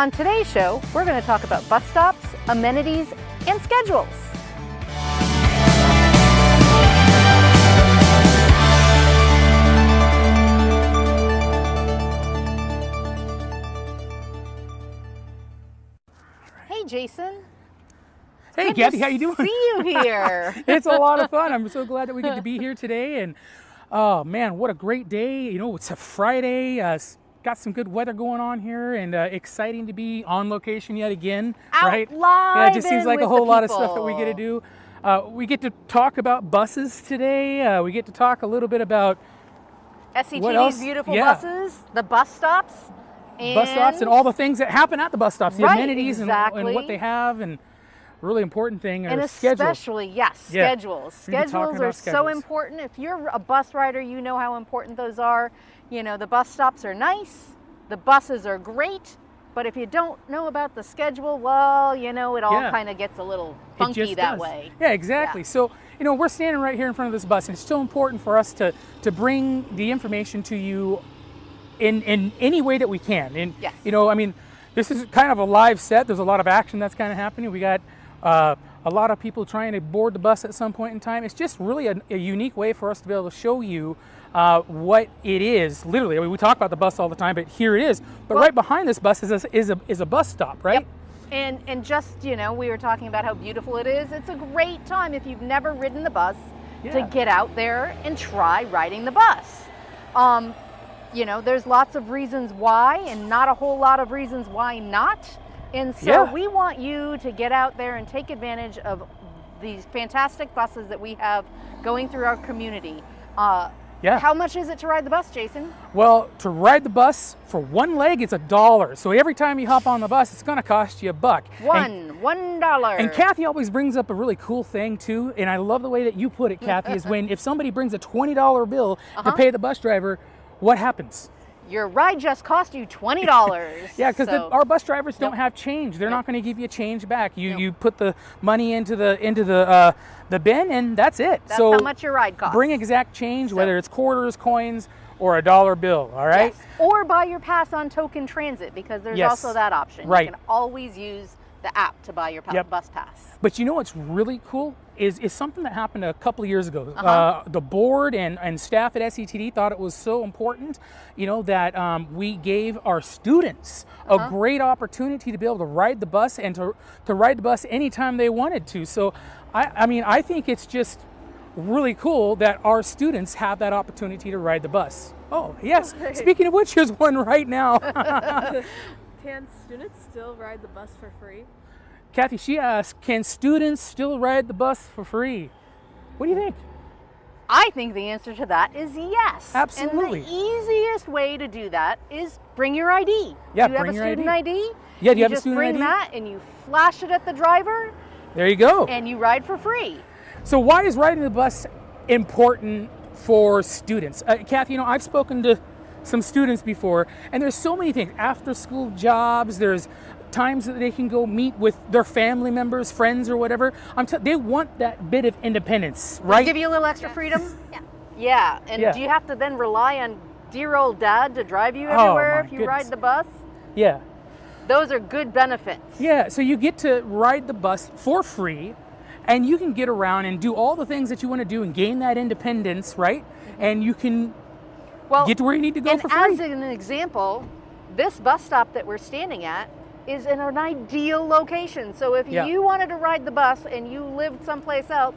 On today's show, we're going to talk about bus stops, amenities, and schedules. Hey, Jason. Hey, Kathy, how you doing? See you here. It's a lot of fun. I'm so glad that we get to be here today. And oh man, what a great day! You know, it's a Friday. Got some good weather going on here, and exciting to be on location yet again. Out right? live Yeah, it just seems and like a with whole the lot of stuff that we people. get to do. We get to talk about buses today. We get to talk a little bit about What SCTV's else? beautiful Yeah. buses, the bus stops, and bus stops and all the things that happen at the bus stops, the Right, amenities and exactly. what they have, and really important thing And are schedules. especially, yes, Yeah. schedules. We're gonna be talking Schedules are about so schedules. important. If you're a bus rider, you know how important those are. You know, the bus stops are nice, the buses are great, but if you don't know about the schedule, well, you know, it all Yeah. kind of gets a little It funky just that does. way. Yeah, exactly. Yeah. So, you know, we're standing right here in front of this bus, and it's still important for us to bring the information to you in any way that we can. And, Yes. you know, I mean, this is kind of a live set. There's a lot of action that's kind of happening. We got a lot of people trying to board the bus at some point in time. It's just really a unique way for us to be able to show you what it is. Literally, I mean, we talk about the bus all the time, but here it is. But Well- right behind this bus is a bus stop, right? Yep. And just, you know, we were talking about how beautiful it is. It's a great time if you've never ridden the bus to Yeah. get out there and try riding the bus. You know, there's lots of reasons why and not a whole lot of reasons why not. And so Yeah. we want you to get out there and take advantage of these fantastic buses that we have going through our community. Yeah. How much is it to ride the bus, Jason? Well, to ride the bus for one leg, it's $1. So every time you hop on the bus, it's going to cost you $1. $1. And Kathy always brings up a really cool thing too, and I love the way that you put it, Kathy, is when if somebody brings a $20 bill to pay the bus driver, what happens? Your ride just cost you $20. Yeah, because So- our bus drivers don't Nope. have change. They're not going to give you change back. You Nope. you put the money into the bin, and that's it. That's so how much your ride costs. bring exact change, So- whether it's quarters, coins, or a dollar bill. All right. Yes. Or buy your pass on Token Transit, because there's Yes. also that option. Right. You can always use the app to buy your Yep. bus pass. But you know what's really cool is something that happened a couple of years ago. Uh-huh. The board and staff at SCTD thought it was so important, you know, that we gave our students a great opportunity to be able to ride the bus and to ride the bus anytime they wanted to. So, I mean, I think it's just really cool that our students have that opportunity to ride the bus. Oh, yes. Speaking of which, here's one right now. Can students still ride the bus for free? Kathy, she asked, can students still ride the bus for free? What do you think? I think the answer to that is yes. Absolutely. And the easiest way to do that is bring your ID. Yeah, do you bring have a your student ID. ID? Yeah, do you have a just student bring ID? that and you flash it at the driver There you go. and you ride for free. So why is riding the bus important for students? Kathy, you know, I've spoken to some students before, and there's so many things. After school jobs, there's times that they can go meet with their family members, friends, or whatever. They want that bit of independence, right? Give you a little extra freedom? Yeah. Yeah. And Yeah. do you have to then rely on dear old dad to drive you Oh, everywhere my if you goodness. ride the bus? Yeah. Those are good benefits. Yeah, so you get to ride the bus for free, and you can get around and do all the things that you want to do and gain that independence, right? And you can Well, get to where you need to go and for free. as an example, this bus stop that we're standing at is in an ideal location. So if Yeah. you wanted to ride the bus and you lived someplace else,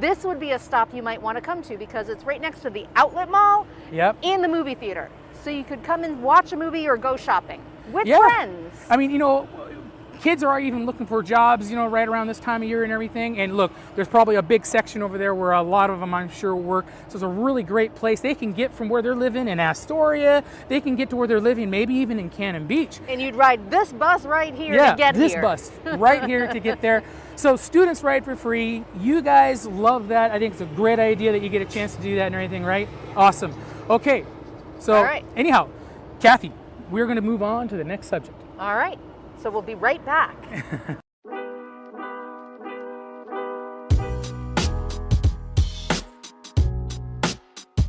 this would be a stop you might want to come to because it's right next to the outlet mall Yep. and the movie theater. So you could come and watch a movie or go shopping with Yeah. friends. I mean, you know, kids are even looking for jobs, you know, right around this time of year and everything. And look, there's probably a big section over there where a lot of them, I'm sure, work. So it's a really great place. They can get from where they're living in Astoria. They can get to where they're living, maybe even in Cannon Beach. And you'd ride this bus right here Yeah, to get this here. bus right here to get there. So students ride for free. You guys love that. I think it's a great idea that you get a chance to do that and everything, right? Awesome. Okay. So All right. anyhow, Kathy, we're going to move on to the next subject. All right. So we'll be right back.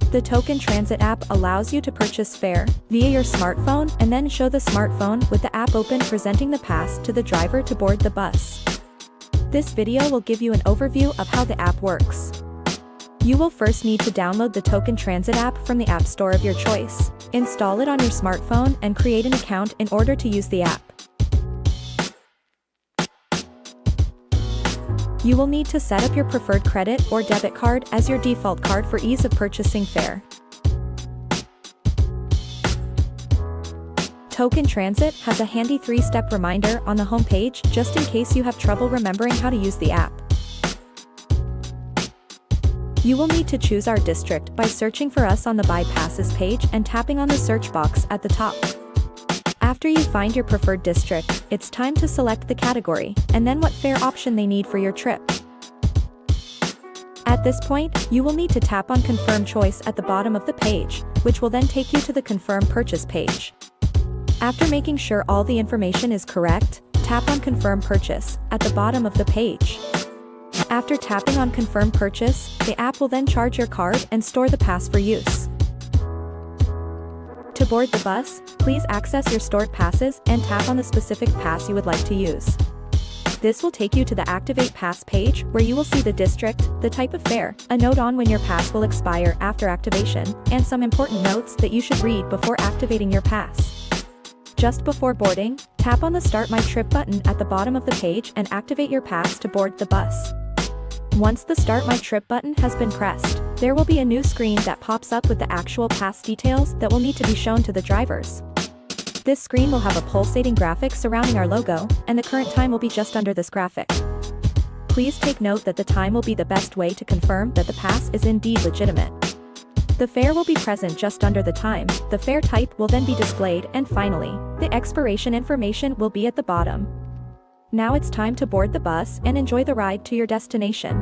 The Token Transit app allows you to purchase fare via your smartphone and then show the smartphone with the app open, presenting the pass to the driver to board the bus. This video will give you an overview of how the app works. You will first need to download the Token Transit app from the App Store of your choice. Install it on your smartphone and create an account in order to use the app. You will need to set up your preferred credit or debit card as your default card for ease of purchasing fare. Token Transit has a handy 3-step reminder on the home page just in case you have trouble remembering how to use the app. You will need to choose our district by searching for us on the Buy Passes page and tapping on the search box at the top. After you find your preferred district, it's time to select the category, and then what fare option they need for your trip. At this point, you will need to tap on Confirm Choice at the bottom of the page, which will then take you to the Confirm Purchase page. After making sure all the information is correct, tap on Confirm Purchase at the bottom of the page. After tapping on Confirm Purchase, the app will then charge your card and store the pass for use. To board the bus, please access your stored passes and tap on the specific pass you would like to use. This will take you to the Activate Pass page, where you will see the district, the type of fare, a note on when your pass will expire after activation, and some important notes that you should read before activating your pass. Just before boarding, tap on the Start My Trip button at the bottom of the page and activate your pass to board the bus. Once the Start My Trip button has been pressed, there will be a new screen that pops up with the actual pass details that will need to be shown to the drivers. This screen will have a pulsating graphic surrounding our logo, and the current time will be just under this graphic. Please take note that the time will be the best way to confirm that the pass is indeed legitimate. The fare will be present just under the time, the fare type will then be displayed, and finally, the expiration information will be at the bottom. Now it's time to board the bus and enjoy the ride to your destination.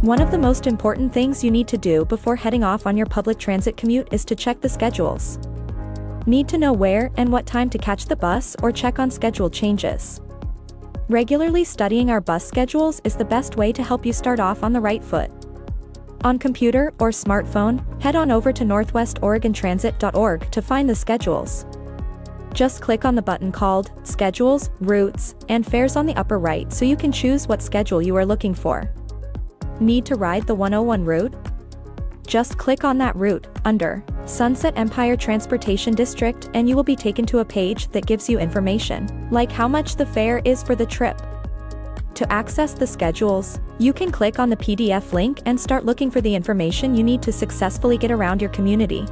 One of the most important things you need to do before heading off on your public transit commute is to check the schedules. Need to know where and what time to catch the bus or check on schedule changes. Regularly studying our bus schedules is the best way to help you start off on the right foot. On computer or smartphone, head on over to northwestoregontransit.org to find the schedules. Just click on the button called Schedules, Routes, and Fares on the upper right so you can choose what schedule you are looking for. Need to ride the 101 route? Just click on that route under Sunset Empire Transportation District and you will be taken to a page that gives you information, like how much the fare is for the trip. To access the schedules, you can click on the PDF link and start looking for the information you need to successfully get around your community.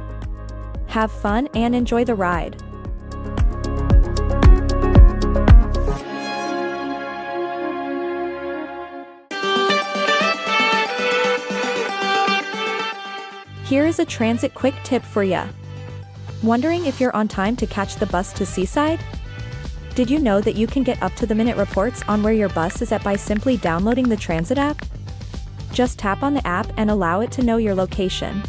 Have fun and enjoy the ride. Here is a transit quick tip for ya. Wondering if you're on time to catch the bus to Seaside? Did you know that you can get up-to-the-minute reports on where your bus is at by simply downloading the Transit app? Just tap on the app and allow it to know your location.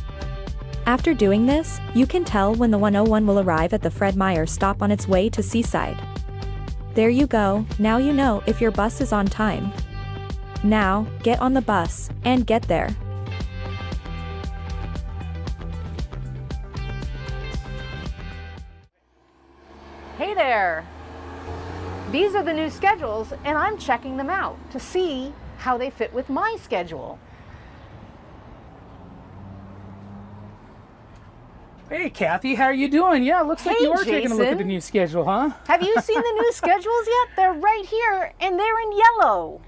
After doing this, you can tell when the 101 will arrive at the Fred Meyer stop on its way to Seaside. There you go, now you know if your bus is on time. Now, get on the bus, and get there. Hey there! These are the new schedules, and I'm checking them out to see how they fit with my schedule. Hey, Kathy, how are you doing? Yeah, looks like Hey, you are taking a look at the Jason. new schedule, huh? Have you seen the new schedules yet? They're right here, and they're in yellow.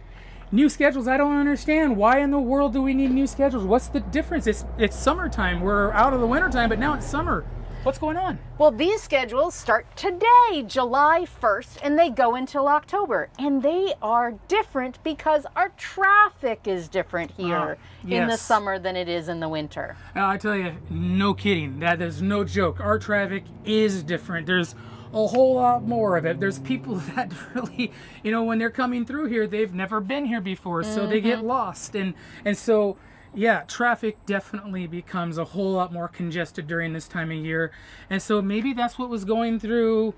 New schedules, I don't understand. Why in the world do we need new schedules? What's the difference? It's summertime. We're out of the wintertime, but now it's summer. What's going on? Well, these schedules start today, July 1st, and they go until October. And they are different because our traffic is different here in the yes. summer than it is in the winter. I tell you, no kidding. That is no joke. Our traffic is different. There's a whole lot more of it. There's people that really, when they're coming through here, they've never been here before, so they get lost. And so, Yeah, traffic definitely becomes a whole lot more congested during this time of year. And so maybe that's what was going through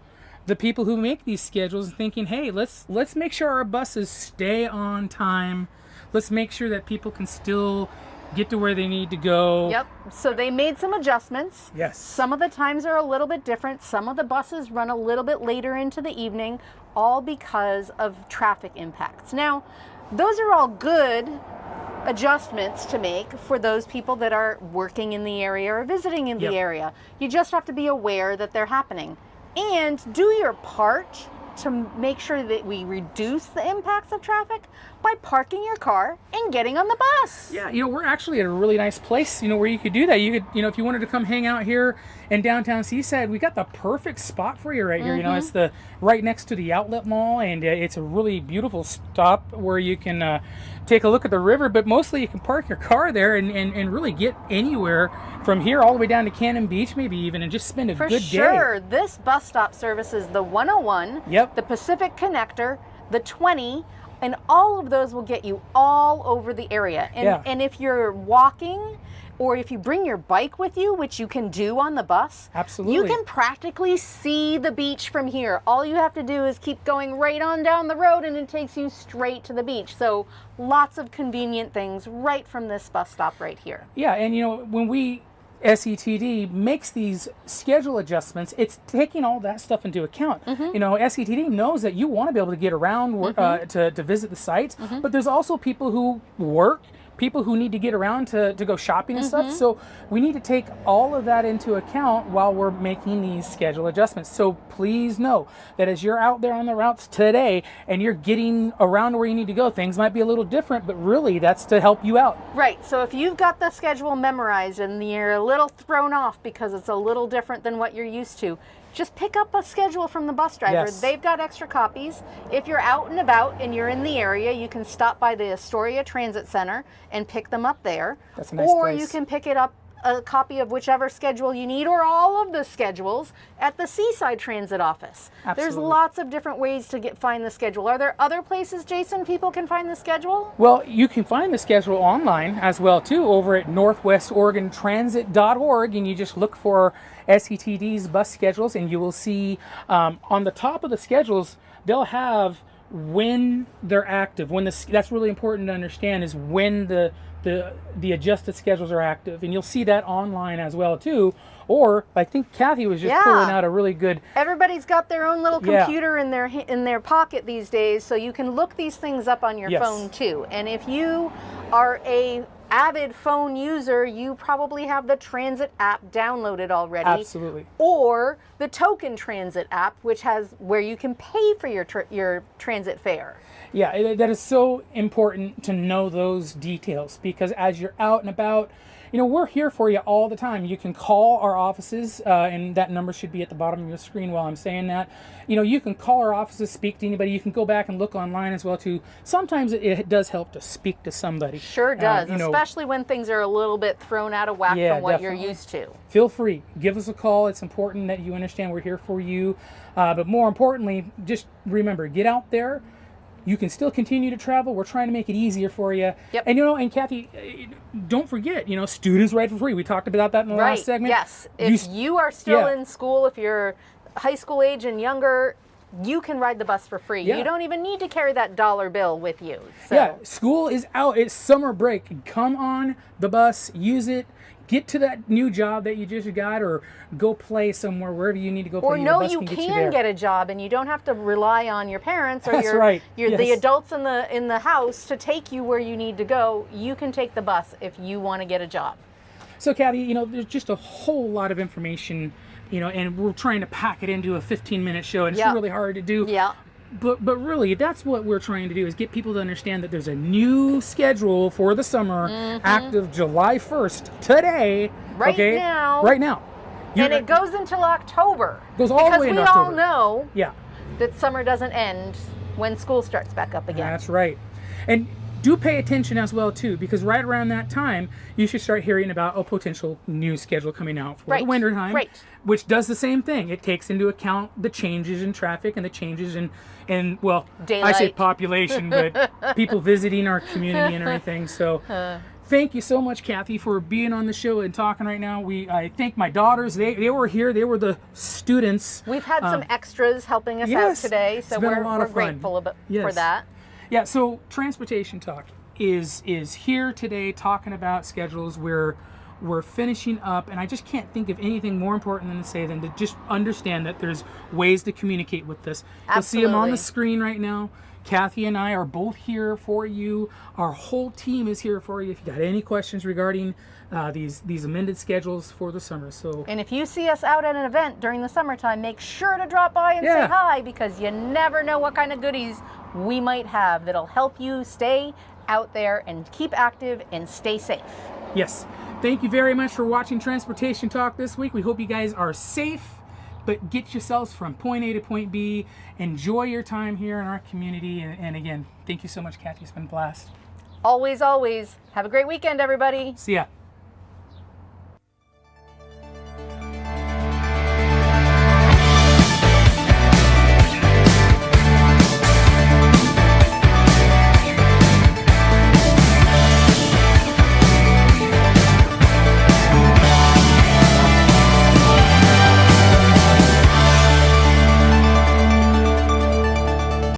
the people who make these schedules, thinking, hey, let's make sure our buses stay on time. Let's make sure that people can still get to where they need to go. Yep. So they made some adjustments. Yes. Some of the times are a little bit different. Some of the buses run a little bit later into the evening, all because of traffic impacts. Now, those are all good adjustments to make for those people that are working in the area or visiting in Yep. the area. You just have to be aware that they're happening and do your part to make sure that we reduce the impacts of traffic by parking your car and getting on the bus. Yeah, we're actually at a really nice place, where you could do that. You could, if you wanted to come hang out here in downtown Seaside, we got the perfect spot for you right here. It's the right next to the outlet mall, and it's a really beautiful stop where you can take a look at the river, but mostly you can park your car there and really get anywhere from here all the way down to Cannon Beach, maybe even, and just spend a For good sure, this bus stop services the 101, Yep. the Pacific Connector, the 20, and all of those will get you all over the area. And, Yeah. and if you're walking or if you bring your bike with you, which you can do on the bus, Absolutely. you can practically see the beach from here. All you have to do is keep going right on down the road and it takes you straight to the beach. So lots of convenient things right from this bus stop right here. Yeah, and when we SETD makes these schedule adjustments, it's taking all that stuff into account. SETD knows that you want to be able to get around to visit the sites, but there's also people who work, people who need to get around to go shopping and stuff. So we need to take all of that into account while we're making these schedule adjustments. So please know that as you're out there on the routes today and you're getting around where you need to go, things might be a little different, but really that's to help you out. Right, so if you've got the schedule memorized and you're a little thrown off because it's a little different than what you're used to, just pick up a schedule from the bus driver. Yes. They've got extra copies. If you're out and about and you're in the area, you can stop by the Astoria Transit Center and pick them up there. That's a nice or place. you can pick it up, a copy of whichever schedule you need, or all of the schedules at the Seaside Transit office. There's Absolutely. lots of different ways to find the schedule. Are there other places, Jason, people can find the schedule? Well, you can find the schedule online as well too over at northwestoregiontransit.org, and you just look for SETD's bus schedules, and you will see on the top of the schedules they'll have when they're active. That's really important to understand, is when the adjusted schedules are active, and you'll see that online as well too. Or I think Kathy was just pulling out a really good. Everybody's got their own little Yeah. computer in their pocket these days, so you can look these things up on your Yes. phone too. And if you are a avid phone user, you probably have the Transit app downloaded already. Absolutely. Or the Token Transit app, which has where you can pay for your transit fare. Yeah, that is so important to know those details, because as you're out and about, we're here for you all the time. You can call our offices, and that number should be at the bottom of your screen while I'm saying that. You can call our offices, speak to anybody. You can go back and look online as well too. Sometimes it does help to speak to somebody. Sure does, you know, especially when things are a little bit thrown out of whack Yeah, from what definitely. you're used to. Feel free, give us a call. It's important that you understand we're here for you. But more importantly, just remember, get out there. You can still continue to travel. We're trying to make it easier for you. Yep. And and Kathy, don't forget, students ride for free. We talked about that in the last segment. Yes. If you are still in school, if you're high school age and younger, you can ride the bus for free. Yeah. You don't even need to carry that dollar bill with you. So. Yeah, school is out. It's summer break. Come on the bus, use it. Get to that new job that you just got, or go play somewhere, wherever you need to go play. Or Your know bus you can can there. get a job and you don't have to rely on your parents or That's right. the Yes. adults in the house to take you where you need to go. You can take the bus if you want to get a job. So, Kathy, there's just a whole lot of information, and we're trying to pack it into a 15-minute show, and Yeah. it's really hard to do. Yeah. But really, that's what we're trying to do, is get people to understand that there's a new schedule for the summer, active July 1st, today. Right okay? now. Right now. And it goes until October. Goes all the because way into we all October. know Yeah. that summer doesn't end when school starts back up again. That's right. And do pay attention as well too, because right around that time you should start hearing about a potential new schedule coming out for the Right. winter time, Right. which does the same thing. It takes into account the changes in traffic and the changes in well, I say Daylight. population, but people visiting our community and everything. So thank you so much, Kathy, for being on the show and talking right now. I thank my daughters. They were here. They were the students. We've had some extras helping us yes, out today, so it's been a we're lot of fun. grateful for Yes. that. Yeah, so Transportation Talk is here today talking about schedules. We're finishing up, and I just can't think of anything more important than to just understand that there's ways to communicate with this. You'll see them on the Absolutely. screen right now. Kathy and I are both here for you. Our whole team is here for you if you got any questions regarding these amended schedules for the summer. So And if you see us out at an event during the summertime, make sure to drop by and Yeah. say hi, because you never know what kind of goodies we might have that'll help you stay out there and keep active and stay safe. yes, thank you very much for watching Transportation Talk this week. We hope you guys are safe, but get yourselves from point A to point B. Enjoy your time here in our community. And again, thank you so much, Kathy. It's been a blast. Always, always, have a great weekend, everybody. See ya.